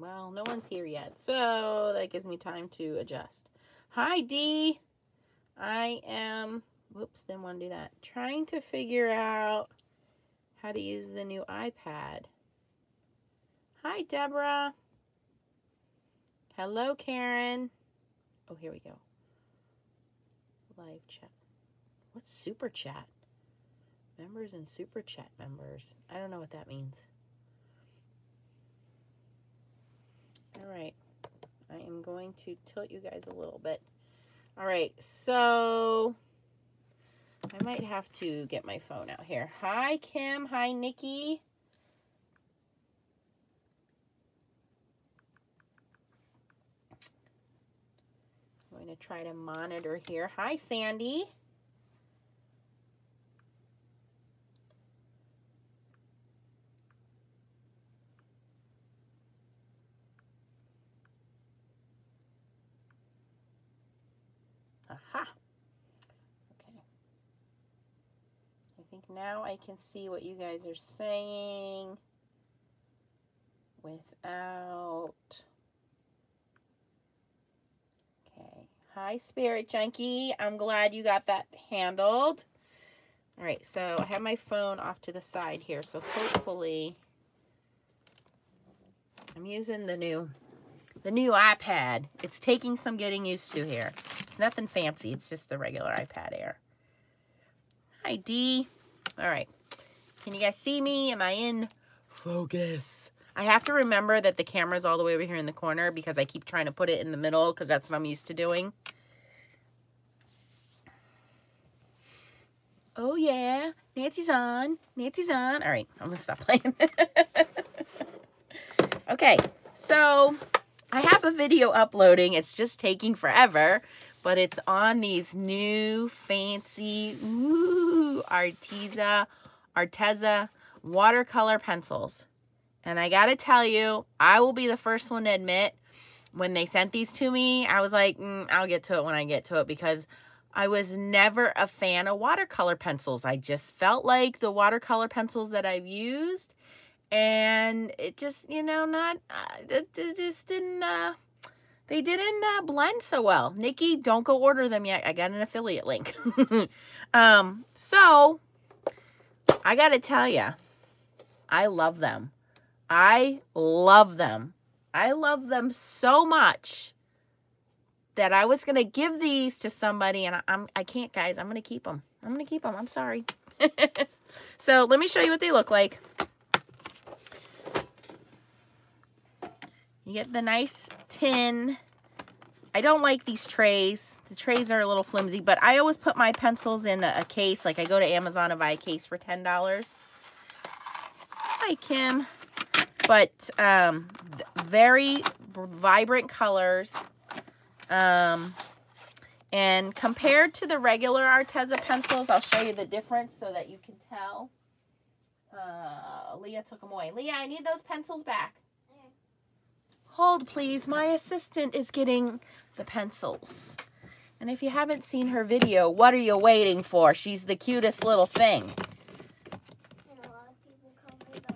Well, no one's here yet, so that gives me time to adjust. Hi, Dee. I am, whoops, didn't want to do that. Trying to figure out how to use the new iPad. Hi, Deborah. Hello, Karen. Oh, here we go. Live chat. What's super chat? Members and super chat members. I don't know what that means. All right. I am going to tilt you guys a little bit. All right. So I might have to get my phone out here. Hi, Kim. Hi, Nikki. I'm going to try to monitor here. Hi, Sandy. Aha. Okay. I think now I can see what you guys are saying without... Okay. Hi, Spirit Junkie. I'm glad you got that handled. All right, so I have my phone off to the side here, so hopefully I'm using the new iPad. It's taking some getting used to here. It's nothing fancy. It's just the regular iPad Air. Hi, Dee. All right. Can you guys see me? Am I in focus? I have to remember that the camera's all the way over here in the corner because I keep trying to put it in the middle because that's what I'm used to doing. Oh, yeah. Nancy's on. Nancy's on. All right. I'm going to stop playing. Okay. So I have a video uploading. It's just taking forever, but it's on these new fancy Arteza watercolor pencils. And I got to tell you, I will be the first one to admit, when they sent these to me, I was like, I'll get to it when I get to it, because I was never a fan of watercolor pencils. I just felt like the watercolor pencils that I've used, and it just, you know, it just didn't, they didn't blend so well. Nikki, don't go order them yet. I got an affiliate link. So I got to tell you, I love them. I love them. I love them so much that I was going to give these to somebody, and I can't, guys. I'm going to keep them. I'm going to keep them. I'm sorry. So let me show you what they look like. You get the nice tin. I don't like these trays. The trays are a little flimsy, but I always put my pencils in a case. Like I go to Amazon and buy a case for $10. Hi, Kim. But very vibrant colors. And compared to the regular Arteza pencils, I'll show you the difference so that you can tell. Leah took them away. Leah, I need those pencils back. Okay. Hold, please. My assistant is getting the pencils. And if you haven't seen her video, what are you waiting for? She's the cutest little thing.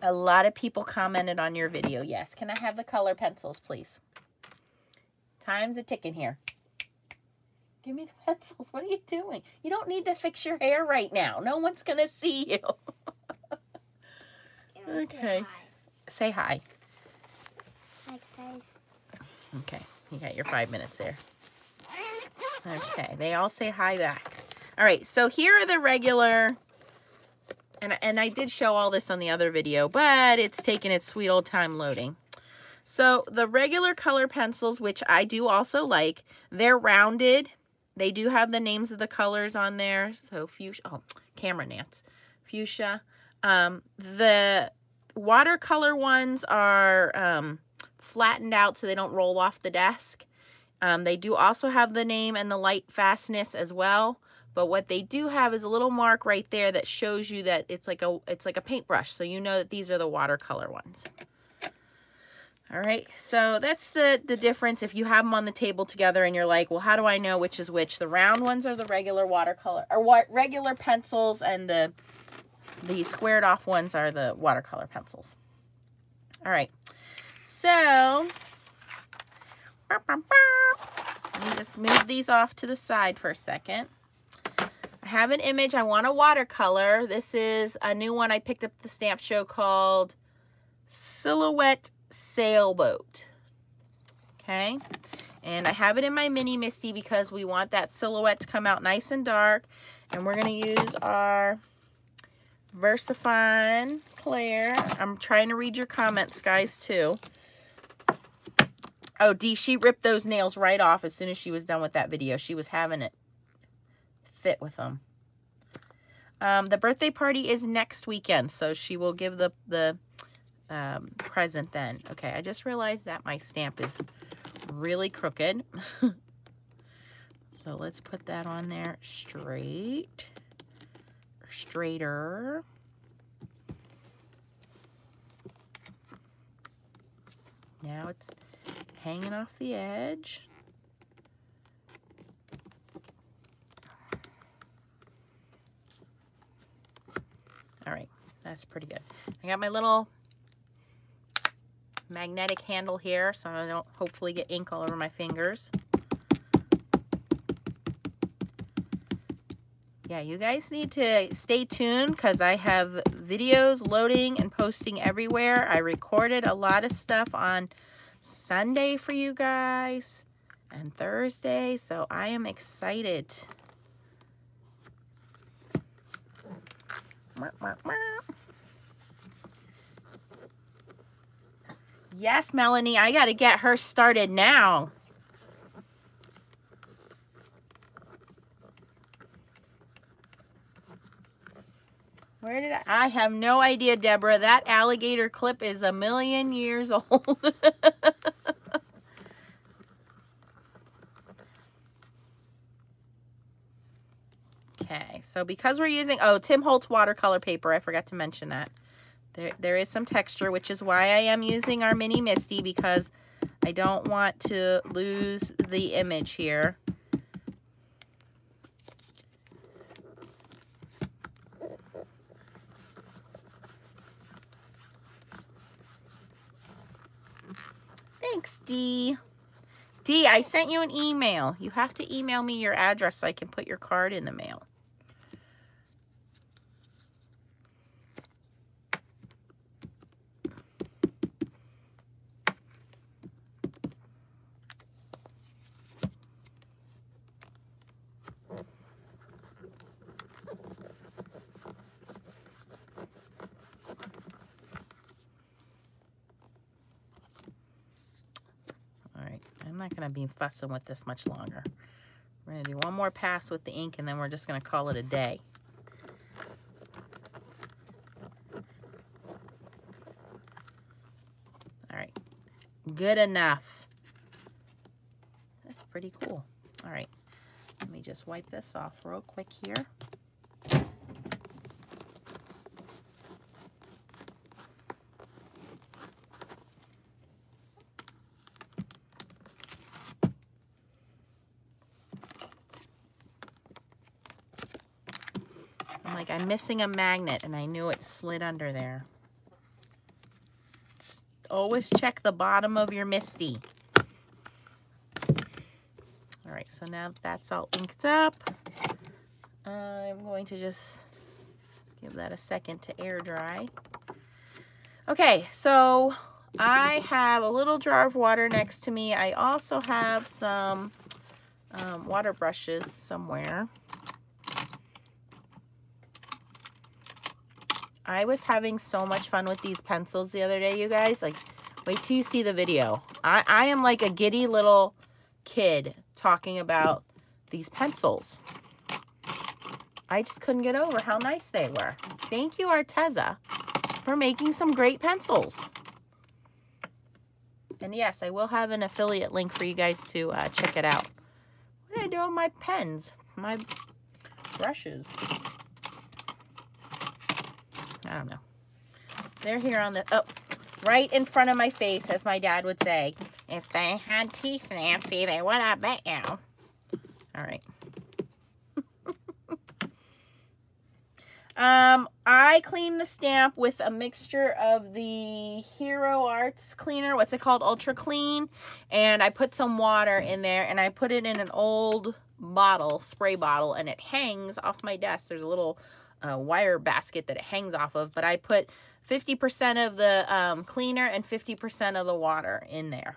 A lot of people commented on your video. Yes. Can I have the color pencils, please? Time's a ticking here. Give me the pencils. What are you doing? You don't need to fix your hair right now. No one's going to see you. Okay. Say hi. Hi, guys. Okay. You got your 5 minutes there. Okay. They all say hi back. All right. So here are the regular... And I did show all this on the other video, but it's taking its sweet old time loading. So the regular color pencils, which I do also like, they're rounded. They do have the names of the colors on there. So fuchsia, oh, camera Nance, fuchsia. The watercolor ones are flattened out so they don't roll off the desk. They do also have the name and the light fastness as well. But what they do have is a little mark right there that shows you that it's like a paintbrush. So you know that these are the watercolor ones. All right, so that's the difference. If you have them on the table together and you're like, well, how do I know which is which? The round ones are the regular watercolor, or regular pencils, and the squared off ones are the watercolor pencils. All right, So, let me just move these off to the side for a second. I have an image. I want a watercolor. This is a new one I picked up at the stamp show called Silhouette Sailboat. Okay. And I have it in my Mini Misty because we want that silhouette to come out nice and dark. And we're going to use our VersaFine Claire. I'm trying to read your comments, guys, too. Oh, Dee, she ripped those nails right off as soon as she was done with that video. She was having it fit with them. The birthday party is next weekend, so she will give the present then. Okay, I just realized that my stamp is really crooked. So let's put that on there straight, or straighter. Now it's hanging off the edge. All right, that's pretty good. I got my little magnetic handle here so I don't hopefully get ink all over my fingers. Yeah, you guys need to stay tuned because I have videos loading and posting everywhere. I recorded a lot of stuff on Sunday for you guys and Thursday, so I am excited. Yes, Melanie, I got to get her started now. Where did I have no idea, Deborah. That alligator clip is 1,000,000 years old. Okay, so because we're using, Tim Holtz watercolor paper, I forgot to mention that. There is some texture, which is why I am using our Mini Misty, because I don't want to lose the image here. Thanks, Dee. Dee, I sent you an email. You have to email me your address so I can put your card in the mail. I'm not going to be fussing with this much longer. We're going to do one more pass with the ink, and then we're just going to call it a day. All right. Good enough. That's pretty cool. All right. Let me just wipe this off real quick here. I'm missing a magnet, and I knew it slid under there. Just always check the bottom of your Misty. All right, so now that's all inked up, I'm going to just give that a second to air dry. Okay, so I have a little jar of water next to me. I also have some water brushes somewhere. I was having so much fun with these pencils the other day, you guys. Like, wait till you see the video. I am like a giddy little kid talking about these pencils. I just couldn't get over how nice they were. Thank you, Arteza, for making some great pencils. And yes, I will have an affiliate link for you guys to check it out. What did I do with my pens? My brushes? I don't know. They're here on the, right in front of my face, as my dad would say. If they had teeth, Nancy, they would have bit you. All right. I clean the stamp with a mixture of the Hero Arts cleaner, what's it called, Ultra Clean, and I put some water in there, and I put it in an old bottle, spray bottle, and it hangs off my desk. There's a little wire basket that it hangs off of, but I put 50% of the cleaner and 50% of the water in there.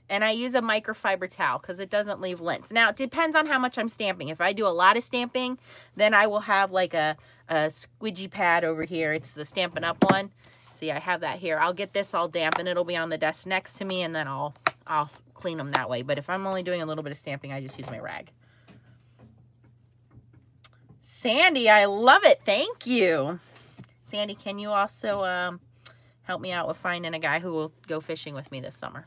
And I use a microfiber towel because it doesn't leave lints. Now, it depends on how much I'm stamping. If I do a lot of stamping, then I will have like a squidgy pad over here. It's the Stampin' Up one. See, I have that here. I'll get this all damp and it'll be on the desk next to me, and then I'll clean them that way. But if I'm only doing a little bit of stamping, I just use my rag. Sandy, I love it. Thank you. Sandy, can you also help me out with finding a guy who will go fishing with me this summer?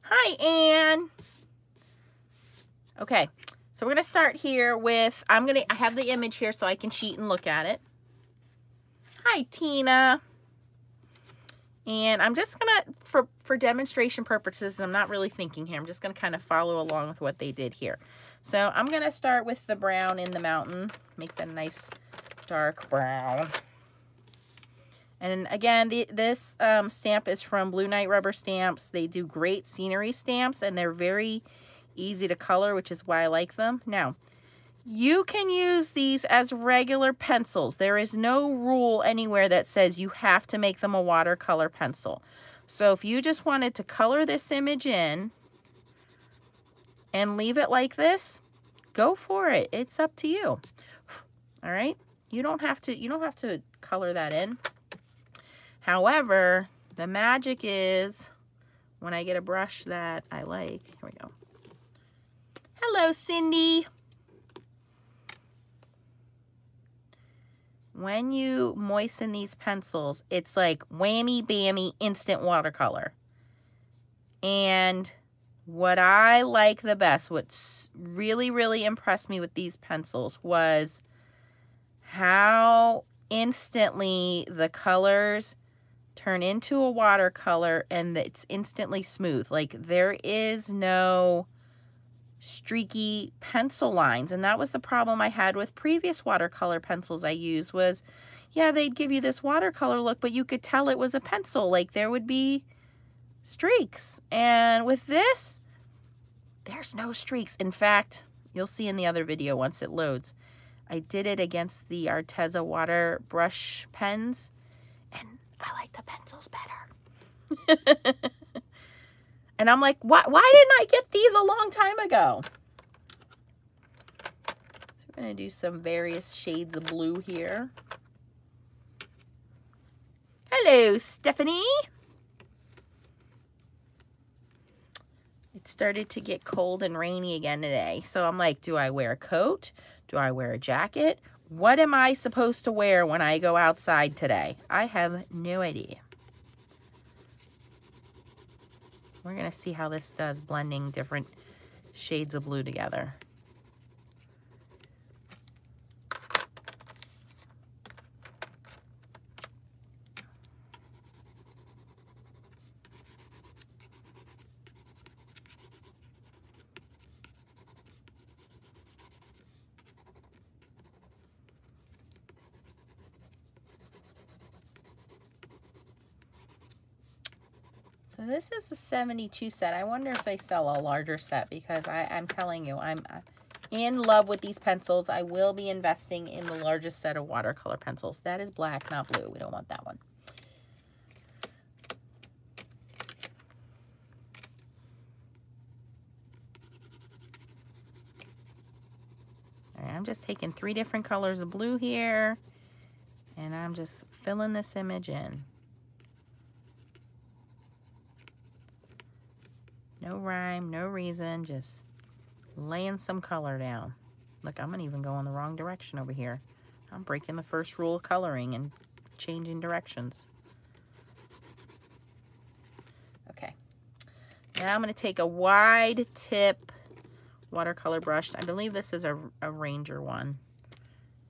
Hi, Anne. Okay, so we're gonna start here with, I have the image here so I can cheat and look at it. Hi, Tina. And I'm just gonna, for demonstration purposes, I'm not really thinking here, I'm just gonna kind of follow along with what they did here. So I'm gonna start with the brown in the mountain, make that a nice dark brown. And again, this stamp is from Blue Night Rubber Stamps. They do great scenery stamps, and they're very easy to color, which is why I like them. Now, you can use these as regular pencils. There is no rule anywhere that says you have to make them a watercolor pencil. So if you just wanted to color this image in and leave it like this, go for it. It's up to you. All right? You don't have to color that in. However, the magic is when I get a brush that I like. Here we go. Hello, Cindy. When you moisten these pencils, it's like whammy, bammy, instant watercolor. And what I like the best, what's really, really impressed me with these pencils was how instantly the colors turn into a watercolor and it's instantly smooth. Like there is no streaky pencil lines, and that was the problem I had with previous watercolor pencils I used was, yeah, they'd give you this watercolor look, but you could tell it was a pencil. Like there would be streaks, and with this, there's no streaks. In fact, you'll see in the other video once it loads, I did it against the Arteza water brush pens, and I like the pencils better. And I'm like, why didn't I get these a long time ago? So we're going to do some various shades of blue here. Hello, Stephanie. It started to get cold and rainy again today. So I'm like, do I wear a coat? Do I wear a jacket? What am I supposed to wear when I go outside today? I have no idea. We're going to see how this does blending different shades of blue together. So this is a 72 set. I wonder if they sell a larger set, because I'm telling you, I'm in love with these pencils. I will be investing in the largest set of watercolor pencils. That is black, not blue. We don't want that one. All right, I'm just taking 3 different colors of blue here, and I'm just filling this image in. No rhyme, no reason, just laying some color down. Look, I'm gonna even go in the wrong direction over here. I'm breaking the first rule of coloring and changing directions. Okay, now I'm gonna take a wide tip watercolor brush. I believe this is a Ranger one.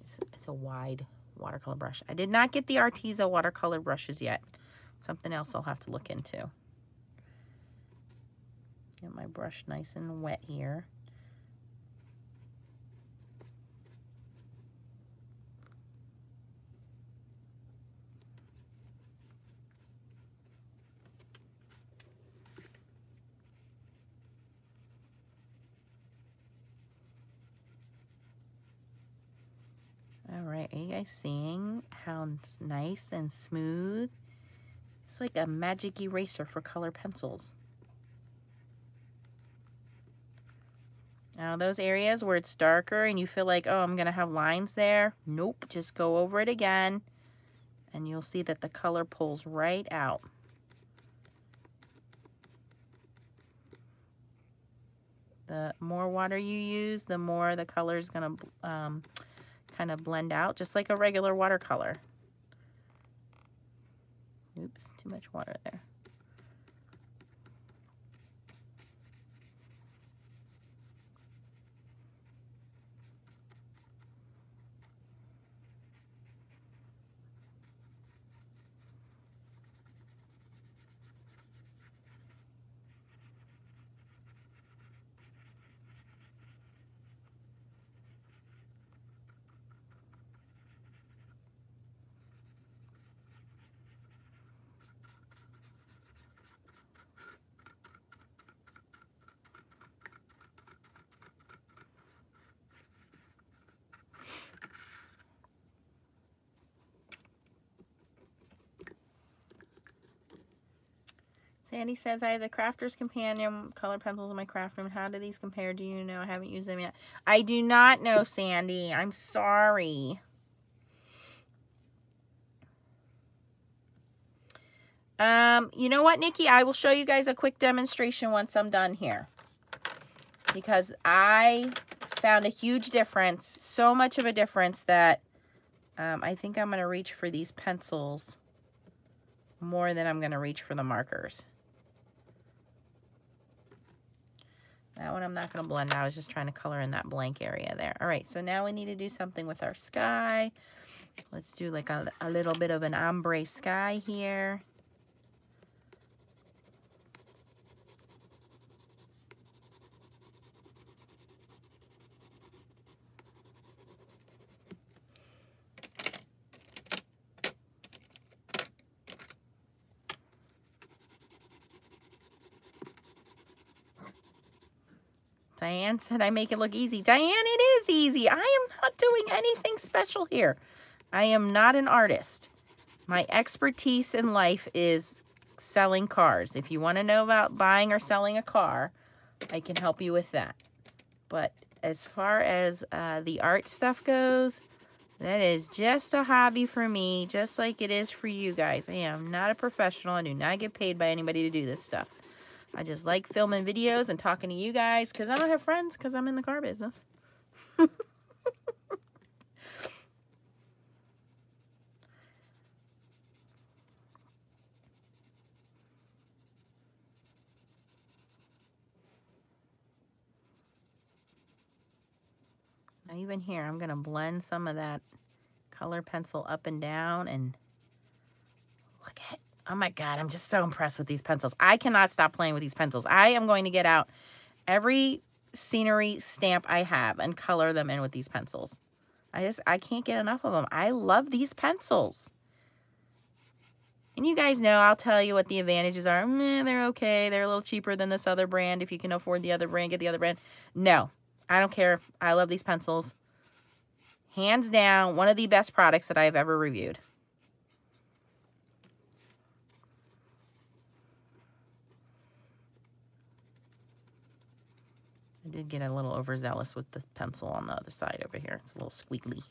It's a wide watercolor brush. I did not get the Arteza watercolor brushes yet. Something else I'll have to look into. Get my brush nice and wet here. right, are you guys seeing how it's nice and smooth? It's like a magic eraser for color pencils. Now those areas where it's darker and you feel like, oh, I'm gonna have lines there, nope, just go over it again and you'll see that the color pulls right out. The more water you use, the more the color is gonna kind of blend out, just like a regular watercolor. Oops, too much water there. Sandy says, I have the Crafter's Companion color pencils in my craft room. How do these compare? Do you know? I haven't used them yet. I do not know, Sandy. I'm sorry. You know what, Nikki? I will show you guys a quick demonstration once I'm done here. Because I found a huge difference. So much of a difference that I think I'm going to reach for these pencils more than I'm going to reach for the markers. That one I'm not going to blend out. I was just trying to color in that blank area there. All right, so now we need to do something with our sky. Let's do like a little bit of an ombre sky here. Diane said I make it look easy. Diane, it is easy. I am not doing anything special here. I am not an artist. My expertise in life is selling cars. If you want to know about buying or selling a car, I can help you with that. But as far as the art stuff goes, that is just a hobby for me, just like it is for you guys. I am not a professional. I do not get paid by anybody to do this stuff. I just like filming videos and talking to you guys because I don't have friends because I'm in the car business. Now even here, I'm going to blend some of that color pencil up and down and look at it. Oh my God, I'm just so impressed with these pencils. I cannot stop playing with these pencils. I am going to get out every scenery stamp I have and color them in with these pencils. I can't get enough of them. I love these pencils. And you guys know, I'll tell you what the advantages are. They're okay. They're a little cheaper than this other brand. If you can afford the other brand, get the other brand. No, I don't care. I love these pencils. Hands down, one of the best products that I've ever reviewed. I did get a little overzealous with the pencil on the other side over here. It's a little squiggly.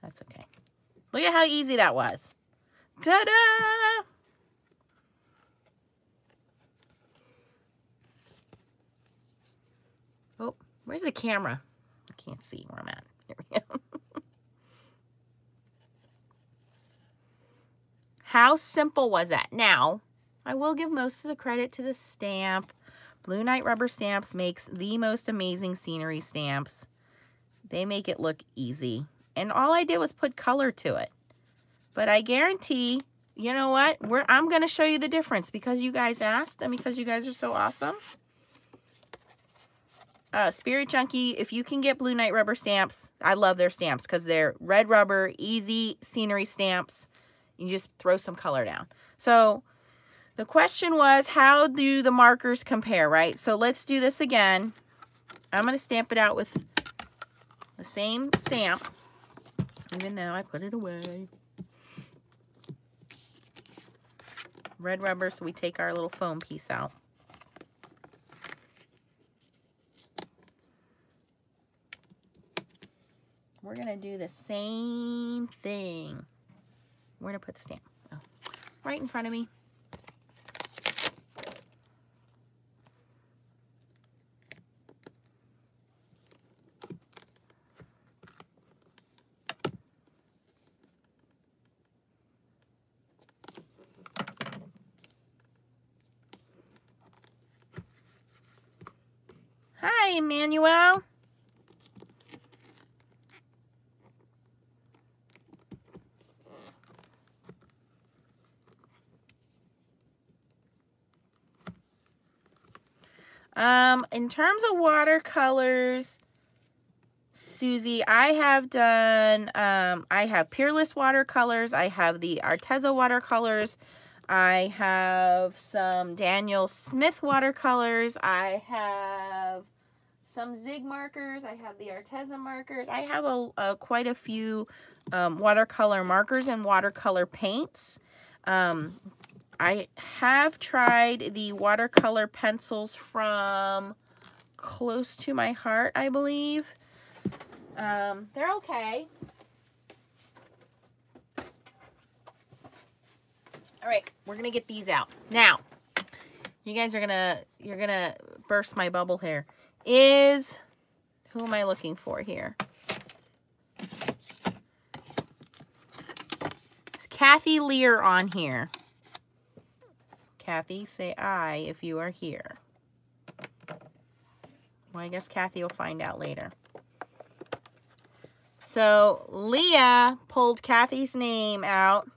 That's okay. Look at how easy that was. Ta-da! Oh, where's the camera? I can't see where I'm at. Here we go. How simple was that? Now, I will give most of the credit to the stamp. Blue Night Rubber Stamps makes the most amazing scenery stamps. They make it look easy. And all I did was put color to it. But I guarantee, you know what? I'm going to show you the difference because you guys asked and because you guys are so awesome. Spirit Junkie, if you can get Blue Night Rubber Stamps, I love their stamps because they're red rubber, easy scenery stamps. You just throw some color down. So the question was, how do the markers compare, right? So let's do this again. I'm going to stamp it out with the same stamp. even though I put it away. Red rubber, so we take our little foam piece out. We're going to do the same thing. Where to put the stamp? Oh, right in front of me. Hi, Emmanuel. In terms of watercolors, Susie, I have done, I have Peerless watercolors. I have the Arteza watercolors. I have some Daniel Smith watercolors. I have some Zig markers. I have the Arteza markers. I have quite a few watercolor markers and watercolor paints. I have tried the watercolor pencils from Close to My Heart, I believe. They're okay. All right, we're gonna get these out. Now, you guys are you're gonna burst my bubble here. Who am I looking for here? Is Kathy Lear on here? Kathy, say aye if you are here. Well, I guess Kathy will find out later. So Leah pulled Kathy's name out.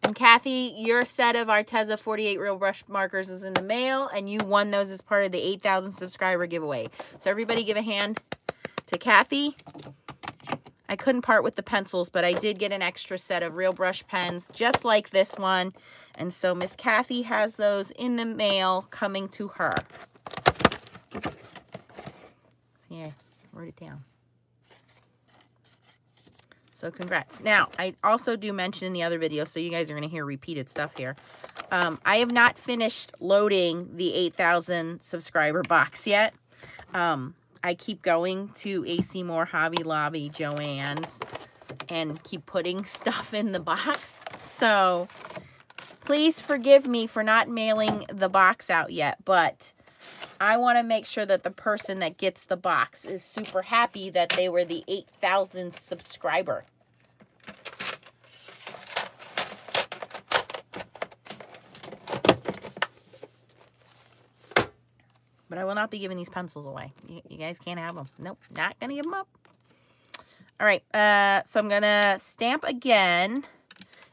And Kathy, your set of Arteza 48 Real Brush markers is in the mail. And you won those as part of the 8,000 subscriber giveaway. So everybody give a hand to Kathy. I couldn't part with the pencils, but I did get an extra set of Real Brush pens just like this one. And so Miss Kathy has those in the mail coming to her. Yeah, wrote it down. So congrats. Now, I also do mention in the other video, so you guys are going to hear repeated stuff here. I have not finished loading the 8,000 subscriber box yet. I keep going to AC Moore, Hobby Lobby, Joann's, and keep putting stuff in the box. So please forgive me for not mailing the box out yet, but I want to make sure that the person that gets the box is super happy that they were the 8,000 subscriber. But I will not be giving these pencils away. You guys can't have them. Nope, not going to give them up. All right, so I'm going to stamp again.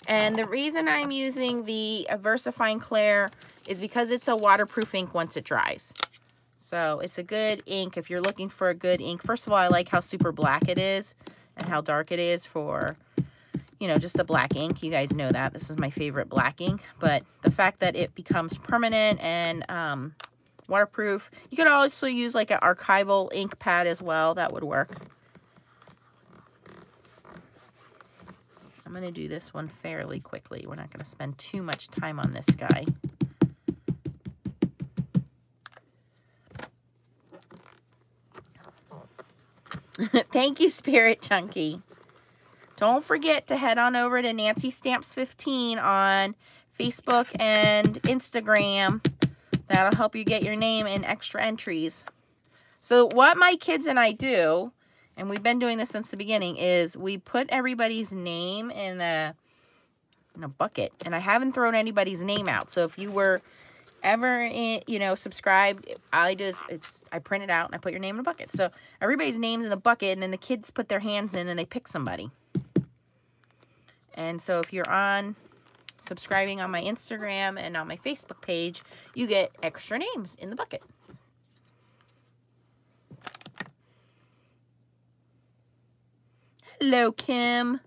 And the reason I'm using the VersaFine Clair is because it's a waterproof ink once it dries. So it's a good ink if you're looking for a good ink. First of all, I like how super black it is and how dark it is for, you know, just a black ink. You guys know that. This is my favorite black ink. But the fact that it becomes permanent and waterproof. You could also use like an archival ink pad as well. That would work. I'm going to do this one fairly quickly. We're not going to spend too much time on this guy. Thank you, Spirit Chunky. Don't forget to head on over to Nancy Stamps 15 on Facebook and Instagram. That'll help you get your name in extra entries. So what my kids and I do, and we've been doing this since the beginning, is we put everybody's name in a bucket. And I haven't thrown anybody's name out. So if you were ever, you know, subscribed, I print it out and I put your name in a bucket. So everybody's name's in the bucket, and then the kids put their hands in and they pick somebody. And so if you're subscribing on my Instagram and on my Facebook page, you get extra names in the bucket. Hello, Kim.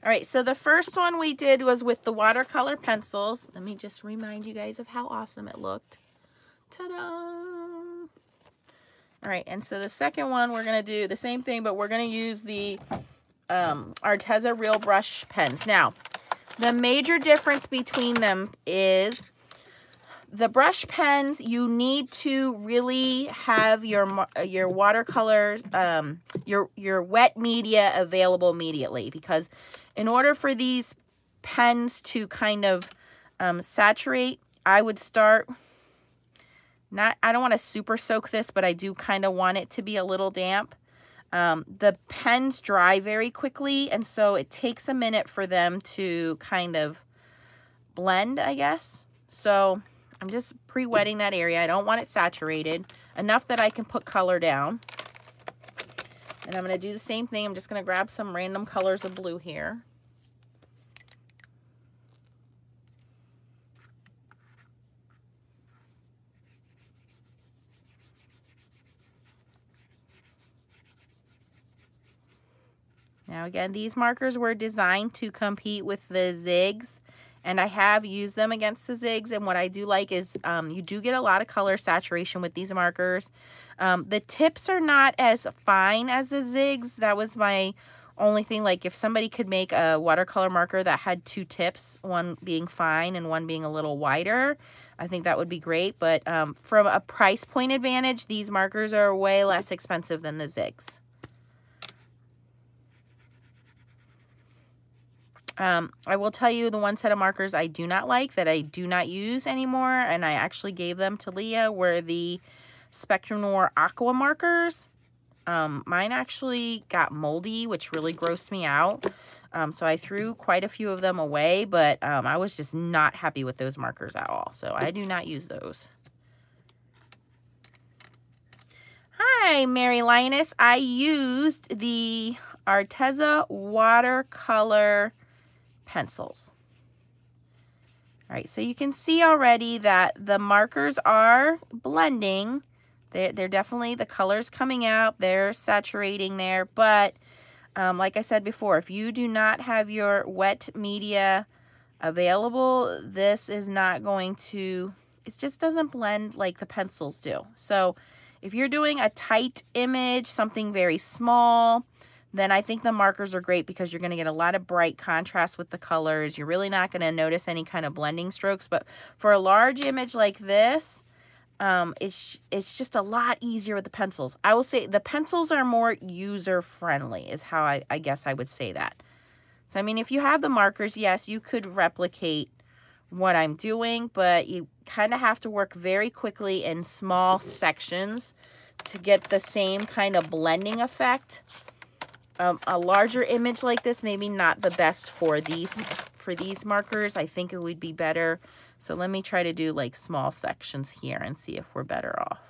All right, so the first one we did was with the watercolor pencils. Let me just remind you guys of how awesome it looked. Ta-da! All right, and so the second one, we're going to do the same thing, but we're going to use the Arteza Real Brush pens. Now, the major difference between them is the brush pens, you need to really have your watercolor, your wet media available immediately, because in order for these pens to kind of saturate, I would start, I don't want to super soak this, but I do kind of want it to be a little damp. The pens dry very quickly, and so it takes a minute for them to kind of blend, I guess. So I'm just pre-wetting that area. I don't want it saturated enough that I can put color down. And I'm going to do the same thing. I'm just going to grab some random colors of blue here. Now again, these markers were designed to compete with the zigs, and I have used them against the zigs, and what I do like is you do get a lot of color saturation with these markers. The tips are not as fine as the zigs. That was my only thing. Like, if somebody could make a watercolor marker that had two tips, one being fine and one being a little wider, I think that would be great. But from a price point advantage, these markers are way less expensive than the zigs. I will tell you the one set of markers I do not like, that I do not use anymore, and I actually gave them to Leah, were the Spectrum Noir Aqua markers. Mine actually got moldy, which really grossed me out. So I threw quite a few of them away, but I was just not happy with those markers at all. So I do not use those. Hi, Mary Lioness. I used the Arteza Watercolor pencils. All right, so you can see already that the markers are blending. They're definitely, the colors coming out, they're saturating there, but like I said before, if you do not have your wet media available, this is not going to, it just doesn't blend like the pencils do. So if you're doing a tight image, something very small, then I think the markers are great, because you're going to get a lot of bright contrast with the colors. You're really not going to notice any kind of blending strokes. But for a large image like this, it's just a lot easier with the pencils. I will say the pencils are more user-friendly, is how I guess I would say that. So, I mean, if you have the markers, yes, you could replicate what I'm doing, but you kind of have to work very quickly in small sections to get the same kind of blending effect. A larger image like this, maybe not the best for these markers. I think it would be better. So let me try to do like small sections here and see if we're better off.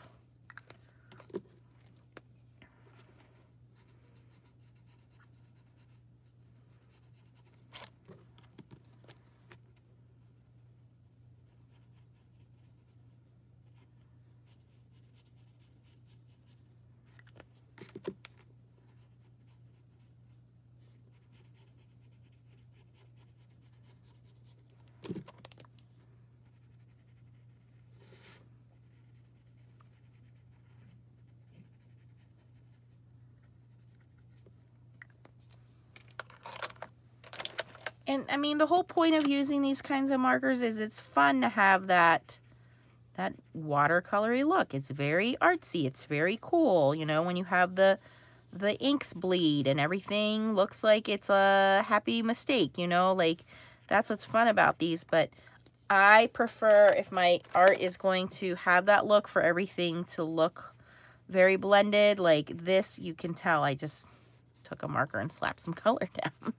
And I mean, the whole point of using these kinds of markers is it's fun to have that watercolory look. It's very artsy. It's very cool. You know, when you have the inks bleed and everything looks like it's a happy mistake, you know, like that's what's fun about these. But I prefer, if my art is going to have that look, for everything to look very blended. Like this, you can tell I just took a marker and slapped some color down.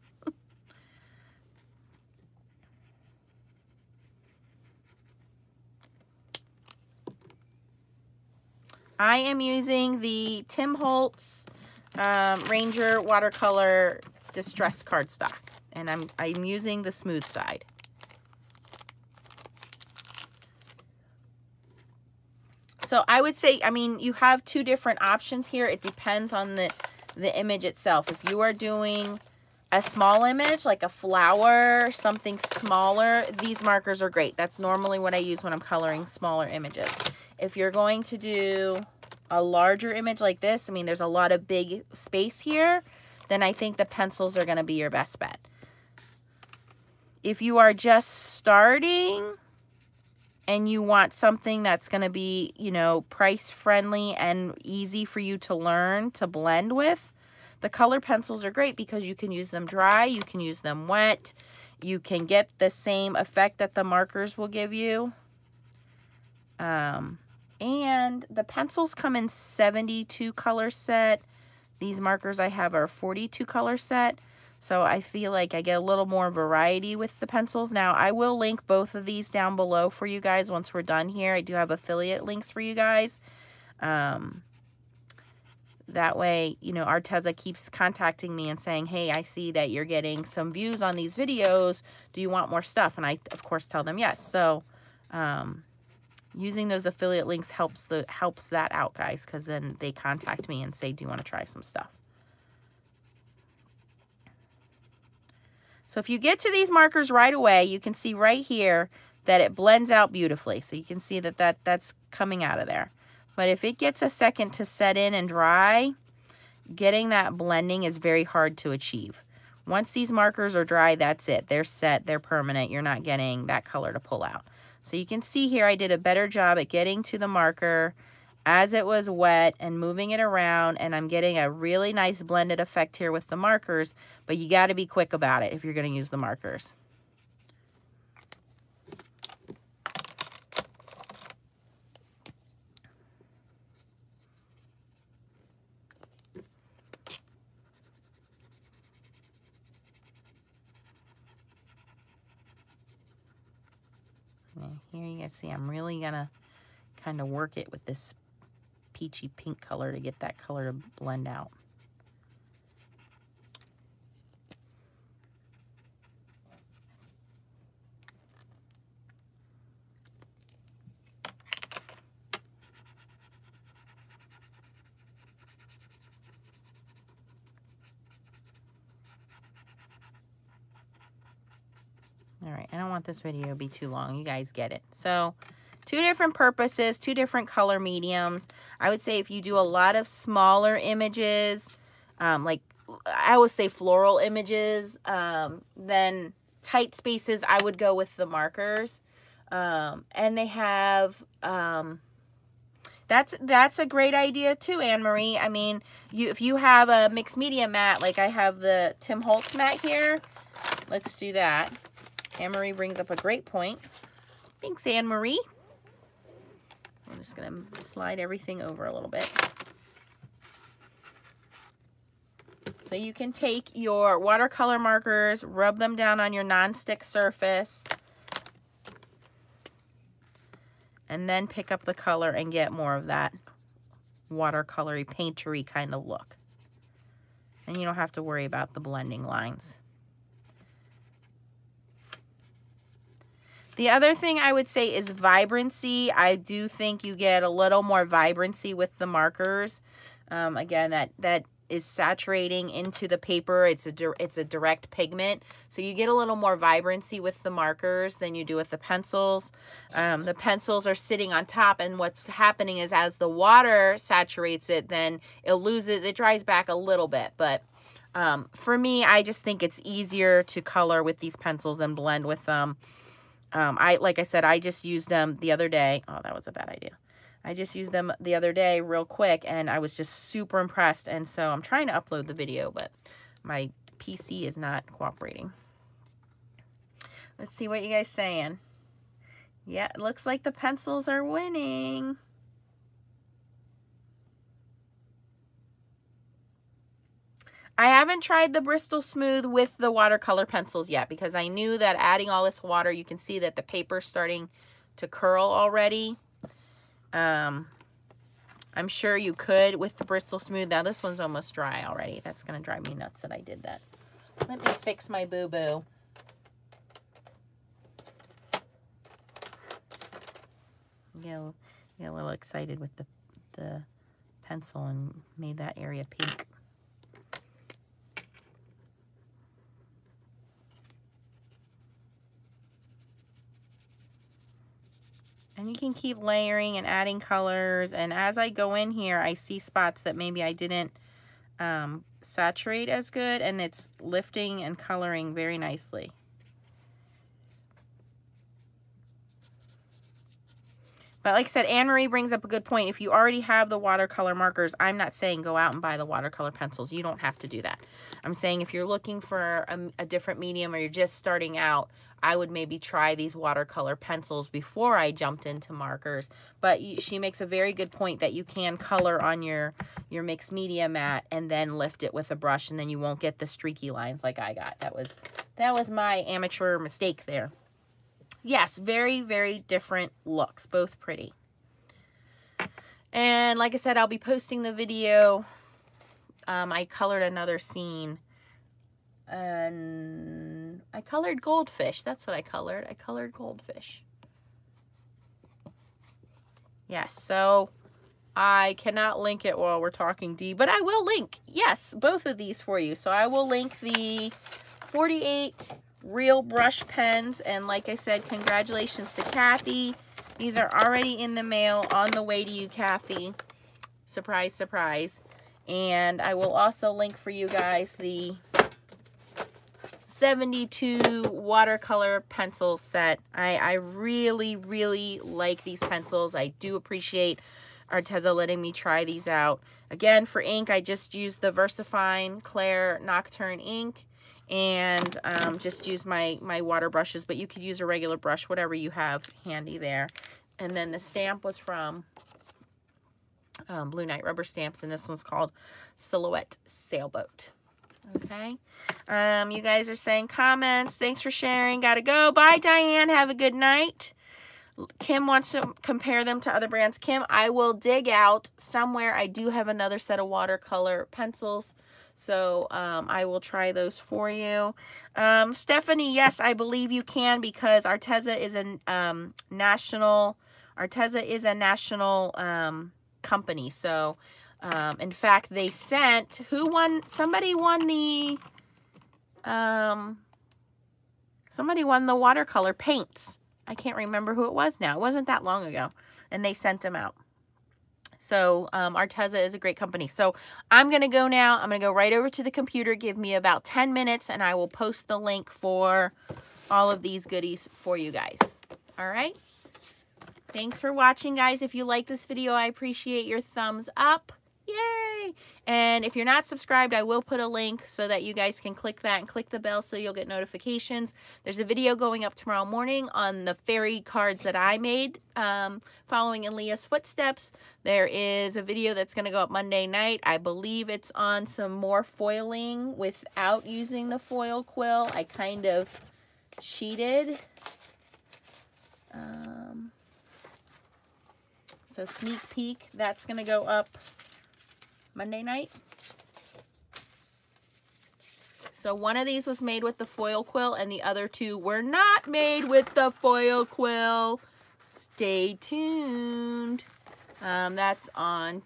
I am using the Tim Holtz Ranger Watercolor Distress cardstock, and I'm using the smooth side. So I would say, I mean, you have two different options here. It depends on the image itself. If you are doing a small image, like a flower, something smaller, these markers are great. That's normally what I use when I'm coloring smaller images. If you're going to do a larger image like this, I mean, there's a lot of big space here, then I think the pencils are going to be your best bet. If you are just starting and you want something that's going to be, you know, price friendly and easy for you to learn to blend with, the color pencils are great because you can use them dry, you can use them wet, you can get the same effect that the markers will give you. And the pencils come in 72 color set. These markers I have are 42 color set. So I feel like I get a little more variety with the pencils. Now, I will link both of these down below for you guys once we're done here. I do have affiliate links for you guys. That way, you know, Arteza keeps contacting me and saying, hey, I see that you're getting some views on these videos. Do you want more stuff? And I, of course, tell them yes. So using those affiliate links helps that out, guys, because then they contact me and say, do you want to try some stuff? So if you get to these markers right away, you can see right here that it blends out beautifully. So you can see that that's coming out of there. But if it gets a second to set in and dry, getting that blending is very hard to achieve. Once these markers are dry, that's it. They're set, they're permanent. You're not getting that color to pull out. So you can see here I did a better job at getting to the marker as it was wet and moving it around, and I'm getting a really nice blended effect here with the markers, but you got to be quick about it if you're going to use the markers. Here you guys see I'm really gonna kind of work it with this peachy pink color to get that color to blend out. All right, I don't want this video to be too long. You guys get it. So, two different purposes, two different color mediums. I would say if you do a lot of smaller images, like I always say floral images, then tight spaces, I would go with the markers. And they have, that's a great idea too, Anne-Marie. I mean, if you have a mixed media mat, like I have the Tim Holtz mat here, let's do that. Anne-Marie brings up a great point. Thanks, Anne-Marie. I'm just going to slide everything over a little bit. So you can take your watercolor markers, rub them down on your nonstick surface, and then pick up the color and get more of that watercolory, paintery kind of look. And you don't have to worry about the blending lines. The other thing I would say is vibrancy. I do think you get a little more vibrancy with the markers. Again, that is saturating into the paper. It's a direct pigment. So you get a little more vibrancy with the markers than you do with the pencils. The pencils are sitting on top, and what's happening is as the water saturates it, then it dries back a little bit. But for me, I just think it's easier to color with these pencils and blend with them. Like I said, I just used them the other day. Oh, that was a bad idea. I just used them the other day real quick, and I was just super impressed. And so I'm trying to upload the video, but my PC is not cooperating. Let's see what you guys saying. Yeah, it looks like the pencils are winning. I haven't tried the Bristol Smooth with the watercolor pencils yet because I knew that adding all this water, you can see that the paper's starting to curl already. I'm sure you could with the Bristol Smooth. Now this one's almost dry already. That's going to drive me nuts that I did that. Let me fix my boo-boo. Get a little excited with the pencil and made that area pink. And you can keep layering and adding colors. And as I go in here, I see spots that maybe I didn't saturate as good, and it's lifting and coloring very nicely. But like I said, Anne-Marie brings up a good point. If you already have the watercolor markers, I'm not saying go out and buy the watercolor pencils. You don't have to do that. I'm saying if you're looking for a different medium or you're just starting out, I would maybe try these watercolor pencils before I jumped into markers. But she makes a very good point that you can color on your mixed media mat and then lift it with a brush, and then you won't get the streaky lines like I got. That was my amateur mistake there. Yes, very, very different looks, both pretty. And like I said, I'll be posting the video. I colored another scene. And I colored goldfish. That's what I colored. I colored goldfish. Yes, so I cannot link it while we're talking, Dee, but I will link, yes, both of these for you. So I will link the 48 real brush pens, and like I said, congratulations to Kathy. These are already in the mail, on the way to you, Kathy. Surprise, surprise. And I will also link for you guys the 72 watercolor pencil set. I really, really like these pencils. I do appreciate Arteza letting me try these out. Again, for ink, I just used the VersaFine Claire Nocturne ink, and just use my water brushes, but you could use a regular brush, whatever you have handy there. And then the stamp was from Blue Knight Rubber Stamps, and this one's called Silhouette Sailboat. Okay. You guys are saying comments. Thanks for sharing. Gotta go. Bye, Diane. Have a good night. Kim wants to compare them to other brands. Kim, I will dig out somewhere. I do have another set of watercolor pencils, so I will try those for you. Stephanie, yes, I believe you can, because Arteza is a national company. So in fact, they sent, somebody won the watercolor paints. I can't remember who it was now. It wasn't that long ago, and they sent them out. So Arteza is a great company. So I'm going to go now. I'm going to go right over to the computer. Give me about 10 minutes, and I will post the link for all of these goodies for you guys. All right? Thanks for watching, guys. If you like this video, I appreciate your thumbs up. Yay! And if you're not subscribed, I will put a link so that you guys can click that and click the bell so you'll get notifications. There's a video going up tomorrow morning on the fairy cards that I made following in Leah's footsteps. There is a video that's going to go up Monday night. I believe it's on some more foiling without using the foil quill. I kind of cheated. So sneak peek, that's going to go up Monday night. So one of these was made with the foil quill, and the other two were not made with the foil quill. Stay tuned. That's on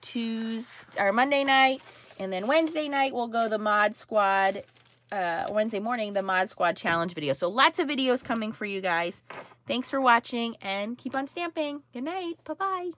Monday night, and then Wednesday night we'll go the Mod Squad. Wednesday morning, the Mod Squad challenge video. So lots of videos coming for you guys. Thanks for watching, and keep on stamping. Good night. Bye-bye.